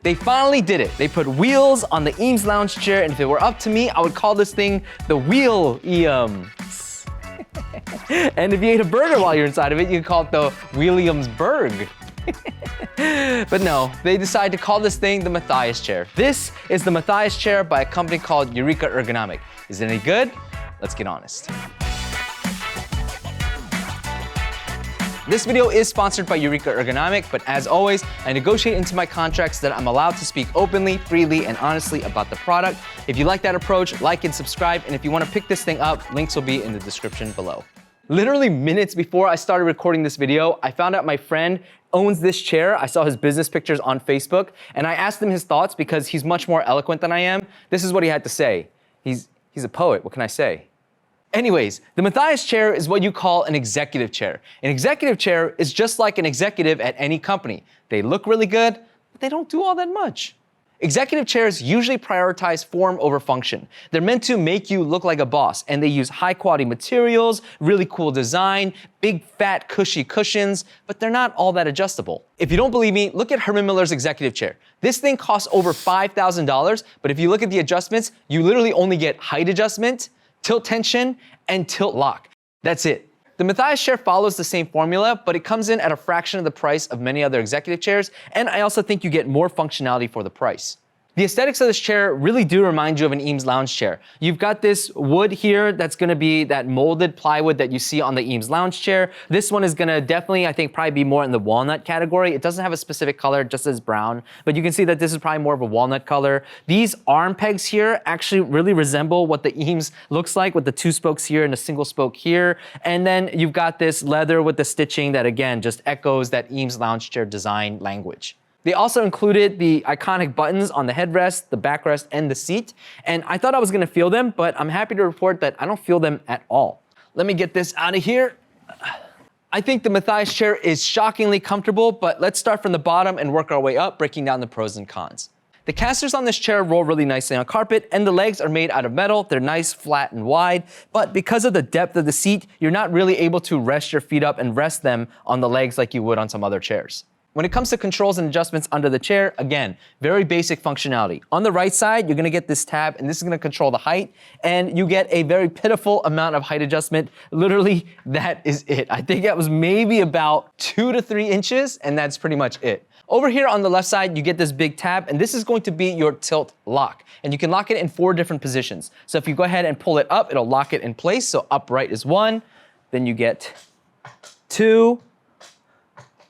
They finally did it. They put wheels on the Eames Lounge chair, and if it were up to me, I would call this thing the WHEEL-EAME. And if you ate a burger while you're inside of it, you could call it the Williamsburg. But no, they decided to call this thing the Mathias chair. This is the Mathias chair by a company called Eureka Ergonomic. Is it any good? Let's get honest. This video is sponsored by Eureka Ergonomic, but as always, I negotiate into my contracts that I'm allowed to speak openly, freely, and honestly about the product. If you like that approach, like and subscribe, and if you want to pick this thing up, links will be in the description below. Literally minutes before I started recording this video, I found out my friend owns this chair. I saw his business pictures on Facebook, and I asked him his thoughts because he's much more eloquent than I am. This is what he had to say. He's a poet, what can I say? Anyways, the Mathias chair is what you call an executive chair. An executive chair is just like an executive at any company. They look really good, but they don't do all that much. Executive chairs usually prioritize form over function. They're meant to make you look like a boss, and they use high quality materials, really cool design, big fat cushy cushions, but they're not all that adjustable. If you don't believe me, look at Herman Miller's executive chair. This thing costs over $5,000, but if you look at the adjustments, you literally only get height adjustment, tilt tension, and tilt lock. That's it. The Mathias chair follows the same formula, but it comes in at a fraction of the price of many other executive chairs, and I also think you get more functionality for the price. The aesthetics of this chair really do remind you of an Eames Lounge chair. You've got this wood here that's gonna be that molded plywood that you see on the Eames Lounge chair. This one is gonna definitely, I think, probably be more in the walnut category. It doesn't have a specific color, just as brown, but you can see that this is probably more of a walnut color. These arm pegs here actually really resemble what the Eames looks like with the two spokes here and a single spoke here. And then you've got this leather with the stitching that again, just echoes that Eames Lounge chair design language. They also included the iconic buttons on the headrest, the backrest, and the seat. And I thought I was gonna feel them, but I'm happy to report that I don't feel them at all. Let me get this out of here. I think the Mathias chair is shockingly comfortable, but let's start from the bottom and work our way up, breaking down the pros and cons. The casters on this chair roll really nicely on carpet, and the legs are made out of metal. They're nice, flat, and wide, but because of the depth of the seat, you're not really able to rest your feet up and rest them on the legs like you would on some other chairs. When it comes to controls and adjustments under the chair, again, very basic functionality. On the right side, you're gonna get this tab, and this is gonna control the height, and you get a very pitiful amount of height adjustment. Literally, that is it. I think that was maybe about 2 to 3 inches, and that's pretty much it. Over here on the left side, you get this big tab, and this is going to be your tilt lock. And you can lock it in 4 different positions. So if you go ahead and pull it up, it'll lock it in place. So upright is 1, then you get 2,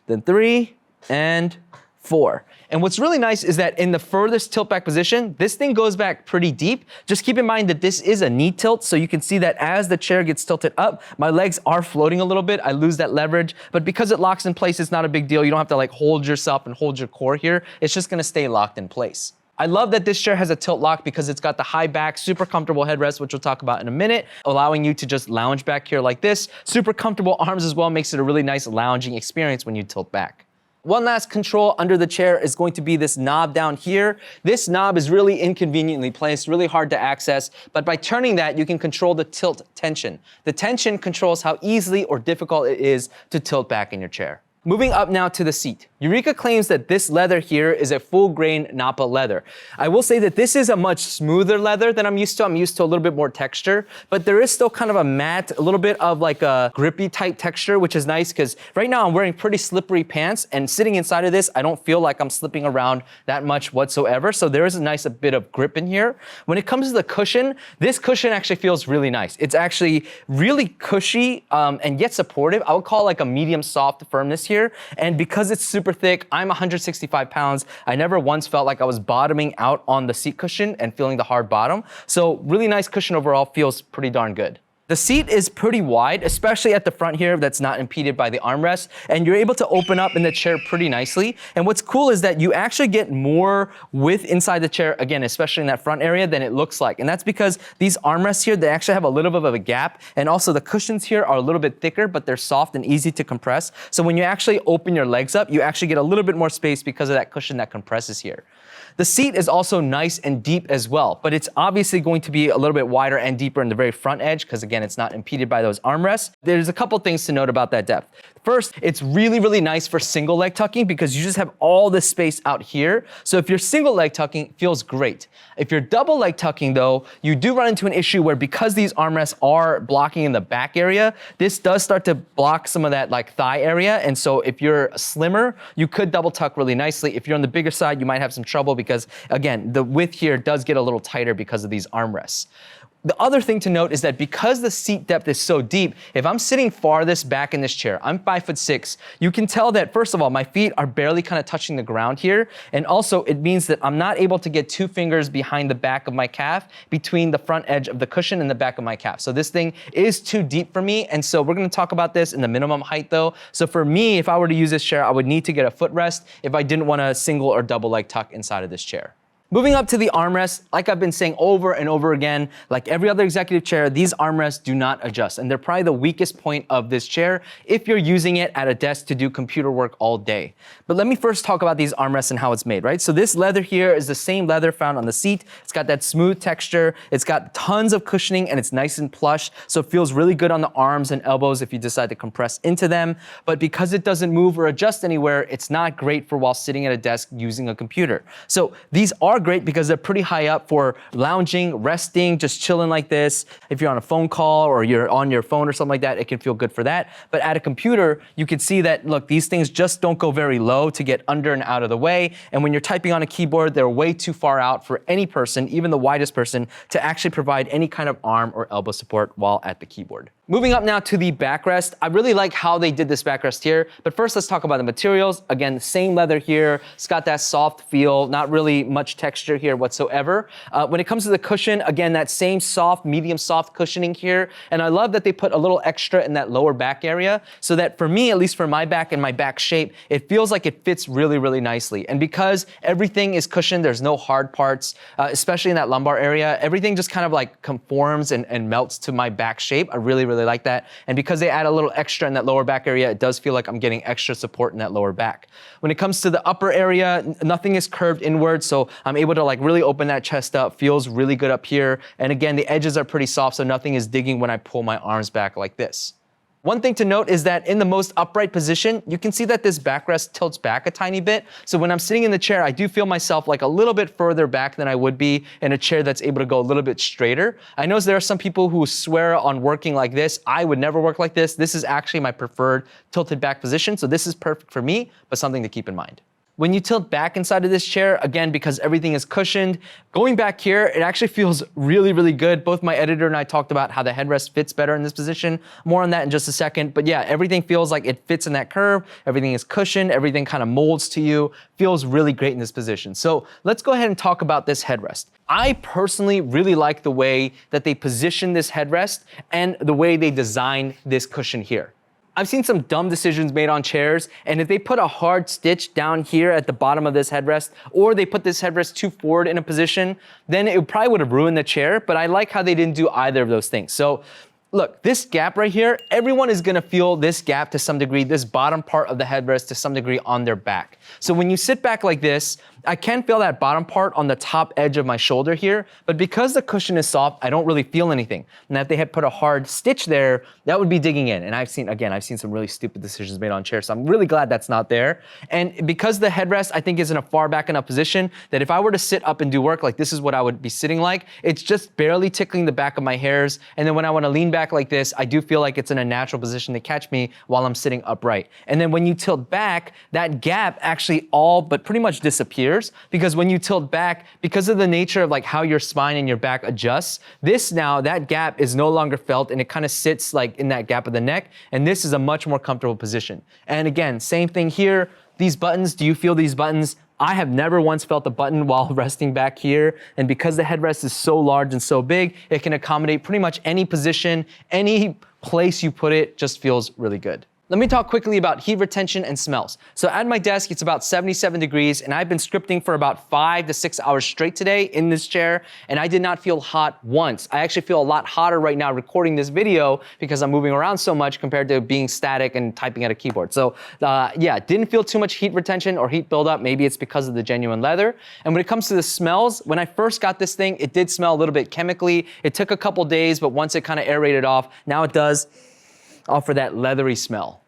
then 3, and 4. And what's really nice is that in the furthest tilt back position, this thing goes back pretty deep. Just keep in mind that this is a knee tilt, so you can see that as the chair gets tilted up, my legs are floating a little bit. I lose that leverage, but because it locks in place, it's not a big deal. You don't have to like hold yourself and hold your core here. It's just gonna stay locked in place. I love that this chair has a tilt lock because it's got the high back, super comfortable headrest, which we'll talk about in a minute, allowing you to just lounge back here like this. Super comfortable arms as well, makes it a really nice lounging experience when you tilt back. One last control under the chair is going to be this knob down here. This knob is really inconveniently placed, really hard to access, but by turning that, you can control the tilt tension. The tension controls how easily or difficult it is to tilt back in your chair. Moving up now to the seat. Eureka claims that this leather here is a full grain Napa leather. I will say that this is a much smoother leather than I'm used to. I'm used to a little bit more texture, but there is still kind of a matte, a little bit of like a grippy type texture, which is nice because right now I'm wearing pretty slippery pants, and sitting inside of this, I don't feel like I'm slipping around that much whatsoever. So there is a bit of grip in here. When it comes to the cushion, this cushion actually feels really nice. It's actually really cushy and yet supportive. I would call it like a medium soft firmness here. And because it's super thick, I'm 165 pounds. I never once felt like I was bottoming out on the seat cushion and feeling the hard bottom. So really nice cushion overall, feels pretty darn good. The seat is pretty wide, especially at the front here that's not impeded by the armrest, and you're able to open up in the chair pretty nicely. And what's cool is that you actually get more width inside the chair, again, especially in that front area, than it looks like. And that's because these armrests here, they actually have a little bit of a gap, and also the cushions here are a little bit thicker, but they're soft and easy to compress. So when you actually open your legs up, you actually get a little bit more space because of that cushion that compresses here. The seat is also nice and deep as well, but it's obviously going to be a little bit wider and deeper in the very front edge because again, it's not impeded by those armrests. There's a couple things to note about that depth. First, it's really, really nice for single leg tucking because you just have all this space out here. So if you're single leg tucking, it feels great. If you're double leg tucking though, you do run into an issue where because these armrests are blocking in the back area, this does start to block some of that like thigh area. And so if you're slimmer, you could double tuck really nicely. If you're on the bigger side, you might have some trouble because again, the width here does get a little tighter because of these armrests. The other thing to note is that because the seat depth is so deep, if I'm sitting farthest back in this chair, I'm 5'6", you can tell that first of all, my feet are barely kind of touching the ground here. And also it means that I'm not able to get 2 fingers behind the back of my calf between the front edge of the cushion and the back of my calf. So this thing is too deep for me. And so we're gonna talk about this in the minimum height though. So for me, if I were to use this chair, I would need to get a footrest if I didn't want a single or double leg tuck inside of this chair. Moving up to the armrest, like I've been saying over and over again, like every other executive chair, these armrests do not adjust. And they're probably the weakest point of this chair if you're using it at a desk to do computer work all day. But let me first talk about these armrests and how it's made, right? So this leather here is the same leather found on the seat. It's got that smooth texture. It's got tons of cushioning and it's nice and plush. So it feels really good on the arms and elbows if you decide to compress into them. But because it doesn't move or adjust anywhere, it's not great for while sitting at a desk using a computer. So these are great because they're pretty high up for lounging, resting, just chilling like this. If you're on a phone call or you're on your phone or something like that, it can feel good for that. But at a computer, you can see that, look, these things just don't go very low to get under and out of the way. And when you're typing on a keyboard, they're way too far out for any person, even the widest person, to actually provide any kind of arm or elbow support while at the keyboard. Moving up now to the backrest. I really like how they did this backrest here, but first let's talk about the materials. Again, same leather here. It's got that soft feel, not really much texture here whatsoever. When it comes to the cushion, again, that same soft, medium soft cushioning here. And I love that they put a little extra in that lower back area so that for me, at least for my back and my back shape, it feels like it fits really, really nicely. And because everything is cushioned, there's no hard parts, especially in that lumbar area, everything just kind of like conforms and melts to my back shape. I really, really like that. And because they add a little extra in that lower back area, it does feel like I'm getting extra support in that lower back. When it comes to the upper area, nothing is curved inward, so I'm able to like really open that chest up, feels really good up here. And again, the edges are pretty soft, so nothing is digging when I pull my arms back like this. One thing to note is that in the most upright position, you can see that this backrest tilts back a tiny bit. So when I'm sitting in the chair, I do feel myself like a little bit further back than I would be in a chair that's able to go a little bit straighter. I know there are some people who swear on working like this. I would never work like this. This is actually my preferred tilted back position. So this is perfect for me, but something to keep in mind. When you tilt back inside of this chair, again, because everything is cushioned, going back here, it actually feels really, really good. Both my editor and I talked about how the headrest fits better in this position. More on that in just a second. But yeah, everything feels like it fits in that curve. Everything is cushioned. Everything kind of molds to you. Feels really great in this position. So let's go ahead and talk about this headrest. I personally really like the way that they position this headrest and the way they design this cushion here. I've seen some dumb decisions made on chairs, and if they put a hard stitch down here at the bottom of this headrest, or they put this headrest too forward in a position, then it probably would have ruined the chair, but I like how they didn't do either of those things. So look, this gap right here, everyone is gonna feel this gap to some degree, this bottom part of the headrest to some degree on their back. So when you sit back like this, I can feel that bottom part on the top edge of my shoulder here, but because the cushion is soft, I don't really feel anything. And if they had put a hard stitch there, that would be digging in. And I've seen some really stupid decisions made on chairs, so I'm really glad that's not there. And because the headrest, I think, is in a far back enough position that if I were to sit up and do work, like this is what I would be sitting like, it's just barely tickling the back of my hairs. And then when I wanna lean back like this, I do feel like it's in a natural position to catch me while I'm sitting upright. And then when you tilt back, that gap actually all but pretty much disappears. Because when you tilt back, because of the nature of like how your spine and your back adjusts, that gap is no longer felt and it kind of sits like in that gap of the neck. And this is a much more comfortable position. And again, same thing here. These buttons, do you feel these buttons? I have never once felt a button while resting back here. And because the headrest is so large and so big, it can accommodate pretty much any position, any place you put it, just feels really good. Let me talk quickly about heat retention and smells. So at my desk, it's about 77 degrees, and I've been scripting for about 5 to 6 hours straight today in this chair, and I did not feel hot once. I actually feel a lot hotter right now recording this video because I'm moving around so much compared to being static and typing at a keyboard. So yeah, didn't feel too much heat retention or heat buildup. Maybe it's because of the genuine leather. And when it comes to the smells, when I first got this thing, it did smell a little bit chemically. It took a couple days, but once it kind of aerated off, now it does offer that leathery smell.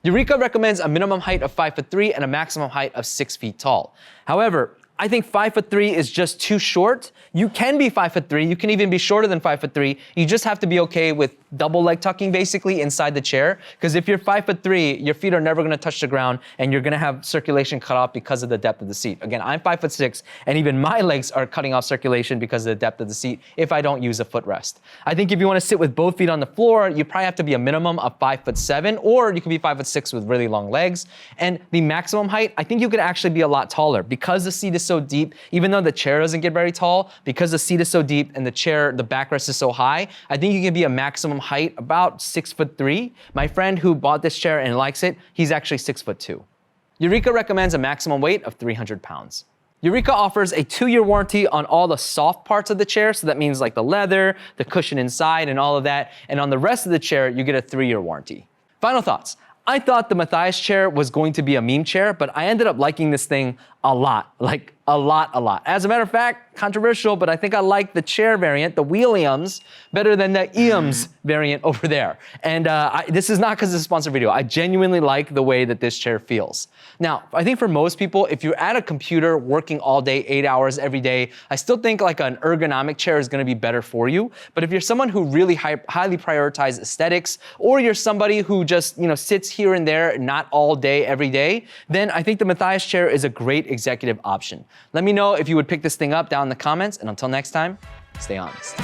Eureka recommends a minimum height of 5'3" and a maximum height of 6 feet tall. However, I think 5'3" is just too short. You can be 5'3", you can even be shorter than 5'3". You just have to be okay with double leg tucking basically inside the chair. Because if you're 5'3", your feet are never gonna touch the ground and you're gonna have circulation cut off because of the depth of the seat. Again, I'm 5'6", and even my legs are cutting off circulation because of the depth of the seat if I don't use a footrest. I think if you wanna sit with both feet on the floor, you probably have to be a minimum of 5'7", or you can be 5'6" with really long legs. And the maximum height, I think you could actually be a lot taller because the seat is so deep, even though the chair doesn't get very tall, because the seat is so deep and the chair, the backrest is so high, I think you can be a maximum height about 6'3". My friend who bought this chair and likes it, he's actually 6'2". Eureka recommends a maximum weight of 300 pounds. Eureka offers a 2-year warranty on all the soft parts of the chair, so that means like the leather, the cushion inside, and all of that. And on the rest of the chair, you get a 3-year warranty. Final thoughts. I thought the Mathias chair was going to be a meme chair, but I ended up liking this thing a lot, like a lot. As a matter of fact, controversial, but I think I like the chair variant, the WHEEL-EAMEs, better than the EAMEs variant over there. And this is not because it's a sponsored video. I genuinely like the way that this chair feels. Now, I think for most people, if you're at a computer working all day, 8 hours every day, I still think like an ergonomic chair is gonna be better for you. But if you're someone who really highly prioritizes aesthetics, or you're somebody who just sits here and there, not all day, every day, then I think the Mathias chair is a great executive option. Let me know if you would pick this thing up down in the comments, and until next time, stay honest.